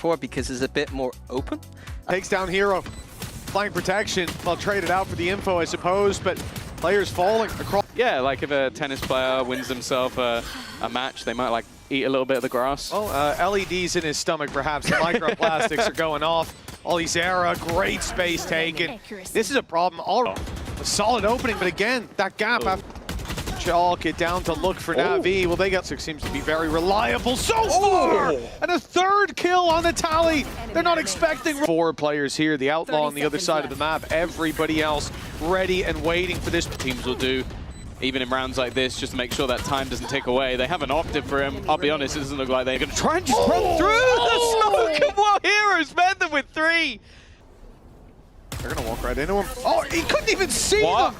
before because it's a bit more open. Takes down Hero. Flying protection. Well, traded out for the info, I suppose, but players falling across. Yeah, like if a tennis player wins himself a match, they might like eat a little bit of the grass. Oh, LEDs in his stomach, perhaps. The microplastics are going off. Olizera, great space taken. This is a problem. A solid opening, but again, that gap after Chalk it down to look for Navi. Well, they got seems to be very reliable so far, and a third kill on the tally. They're not expecting 4 players here. The Outlaw on the other side of the map. Everybody else ready and waiting for this. Teams will do, even in rounds like this, just to make sure that time doesn't tick away. They haven't opted for him. I'll be honest, it doesn't look like they're going to try and just run through the smoke. And what Heroes met them with 3. They're going to walk right into him. Oh, he couldn't even see them.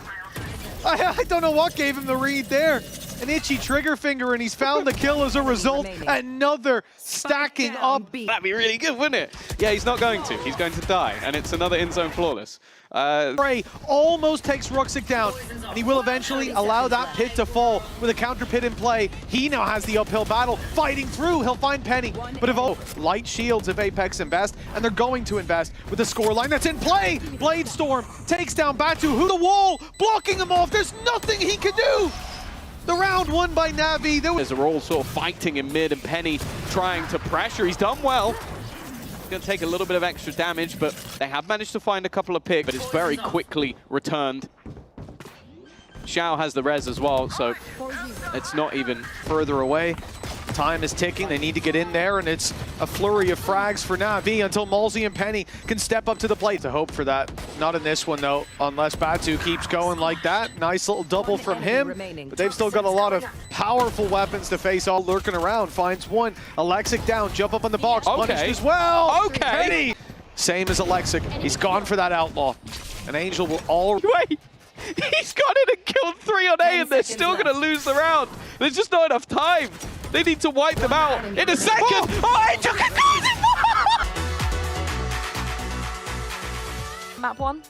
I don't know what gave him the read there. An itchy trigger finger, and he's found the kill as a result. Another stacking up. That'd be really good, wouldn't it? Yeah, he's not going to. He's going to die, and it's another in-zone flawless. Prey almost takes Ruxic down, and he will eventually allow that pit to fall with a counter pit in play. He now has the uphill battle. Fighting through, he'll find Penny. But if light shields if Apeks invest, and they're going to invest with the scoreline that's in play. Bladestorm takes down Batu, who the wall, blocking him off. There's nothing he can do. The round won by Navi. They're all sort of fighting in mid, and Penny trying to pressure. He's done well. Going to take a little bit of extra damage, but they have managed to find a couple of picks, but it's very quickly returned. Xiao has the res as well, so it's not even further away. Time is ticking. They need to get in there, and it's a flurry of frags for Navi until Malzy and Penny can step up to the plate. To hope for that. Not in this one, though, unless Batu keeps going like that. Nice little double from him, but they've still got a lot of powerful weapons to face. All lurking around. Finds one. Alexic down. Jump up on the box. Punished as well. Okay. Penny. Same as Alexic. He's gone for that Outlaw. An Angel will all... Wait. He's got it and killed 3 on A, and they're still going to lose the round. There's just not enough time. They need to wipe them out in a second. Oh, he took it. Map 1.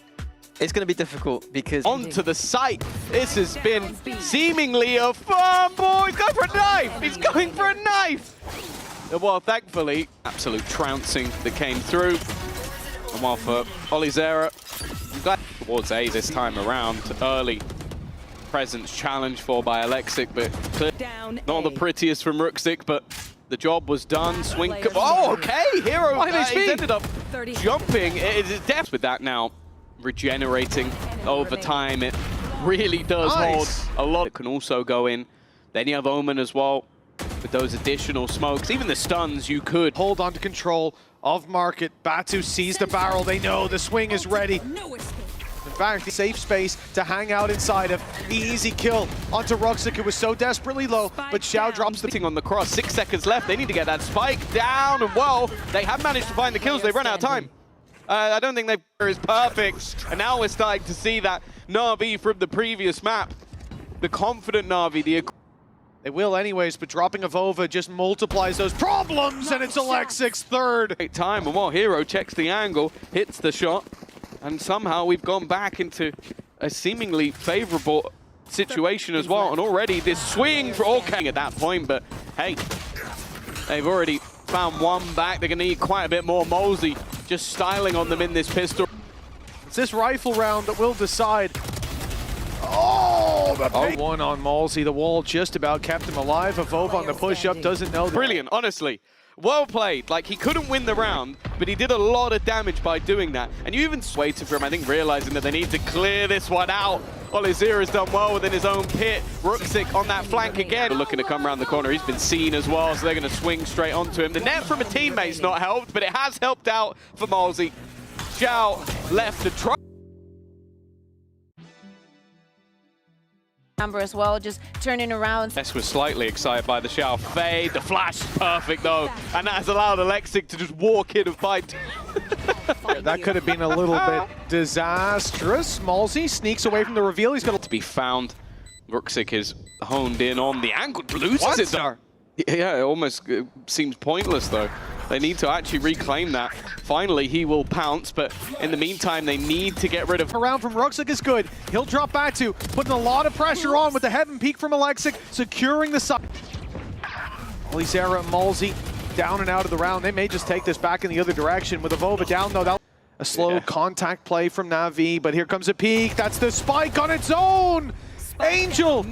It's going to be difficult because... Onto the site. This has been seemingly a fun boy. He's going for a knife. He's going for a knife. Well, thankfully, absolute trouncing that came through. And while for Olizera, I'm glad towards A this time around. Early presence challenge for by Alexic, but not the prettiest from Ruxic, but the job was done. Swing. Oh, okay. Hero ended up jumping. It is depth with that now. Regenerating over time. It really does hold a lot. It can also go in. Then you have Omen as well with those additional smokes. Even the stuns you could hold on to control of market. Batu sees the barrel. They know the swing is ready. In fact, the safe space to hang out inside of. Easy kill onto Ruxic. It was so desperately low, but Xiao drops the thing on the cross. 6 seconds left. They need to get that spike down, and well, they have managed to find the kills. They've run out of time. I don't think they is perfect, and now we're starting to see that Navi from the previous map. The confident Navi, They will anyways, but dropping a Vova just multiplies those problems, and it's Alexic's third. Great time, and while Hero checks the angle, hits the shot, and somehow we've gone back into a seemingly favorable situation as well. And already this swing for okay at that point, but hey, they've already found one back. They're going to need quite a bit more. Malzy just styling on them in this pistol. It's this rifle round that will decide. Oh, the big one on Malzy. The wall just about kept him alive. Avov on the push-up doesn't know. Brilliant, honestly. Well played. Like, he couldn't win the round, but he did a lot of damage by doing that. And you even waited for him, I think, realizing that they need to clear this one out. Olizera's done well within his own pit. Ruxic on that flank again. Looking to come around the corner. He's been seen as well, so they're going to swing straight onto him. The net from a teammate's not helped, but it has helped out for Malzy. Xiao left to try. Amber as well, just turning around. Ness was slightly excited by the Xiao fade. The flash is perfect though, and that has allowed Alexic to just walk in and fight. Yeah, that could have been a little bit disastrous. Malzy sneaks away from the reveal. He's got to be found. Ruxic is honed in on the angle. Loses it though. Yeah, it almost seems pointless though. They need to actually reclaim that. Finally, he will pounce, but in the meantime, they need to get rid of... Around from Ruxic is good. He'll drop Batu, putting a lot of pressure on with the heaven peak from Alexic, securing the side. Olizera and Malzy down and out of the round. They may just take this back in the other direction with Avova down, though. That a slow contact play from Navi, but here comes a peek. That's the spike on its own. Angel,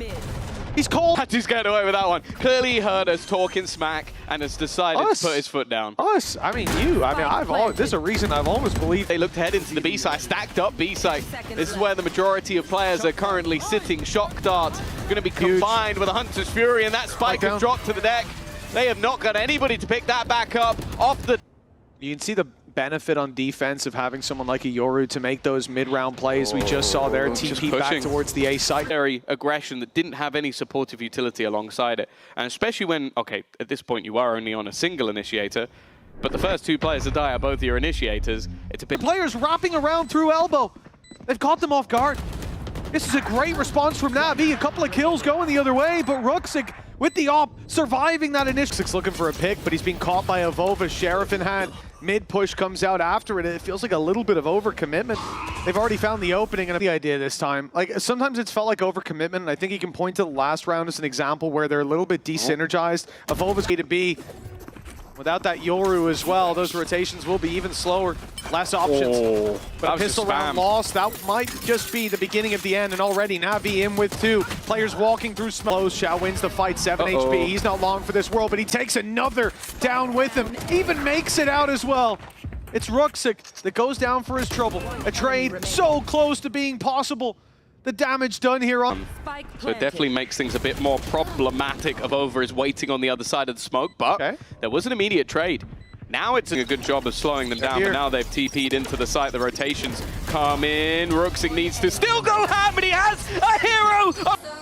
he's called. He's getting away with that one. Clearly he heard us talking smack and has decided to put his foot down. Us? I mean, you. I mean, I've always, this is a reason I've always believed. They looked ahead into the B site, stacked up B site. This is where the majority of players are currently sitting. Shock darts going to be combined with a Hunter's Fury, and that spike has dropped to the deck. They have not got anybody to pick that back up off the... You can see the benefit on defense of having someone like a Yoru to make those mid-round plays. We just saw their TP back towards the A site. Very aggression that didn't have any supportive utility alongside it. And especially when, okay, at this point you are only on a single initiator, but the first two players to die are both your initiators. It's a bit... Players wrapping around through elbow. They've caught them off guard. This is a great response from Navi. A couple of kills going the other way, but Ruxic with the op, surviving that initial. Ruxic's looking for a pick, but he's being caught by Avova. Sheriff in hand. Mid push comes out after it. It feels like a little bit of overcommitment. They've already found the opening and the idea this time. Like, sometimes it's felt like overcommitment, and I think you can point to the last round as an example where they're a little bit desynergized. Avova's going to be... Without that Yoru as well, those rotations will be even slower. Less options. But a pistol round lost, that might just be the beginning of the end. And already Navi in with two. Players walking through smoke. Xiao wins the fight, 7 HP. He's not long for this world, but he takes another down with him. Even makes it out as well. It's Ruxic that goes down for his trouble. A trade so close to being possible. The damage done here on... So it definitely makes things a bit more problematic. Avova is waiting on the other side of the smoke, but there was an immediate trade. Now it's a good job of slowing them down, but now they've TP'd into the site. The rotations come in. Ruxic needs to still go ham, but he has a hero!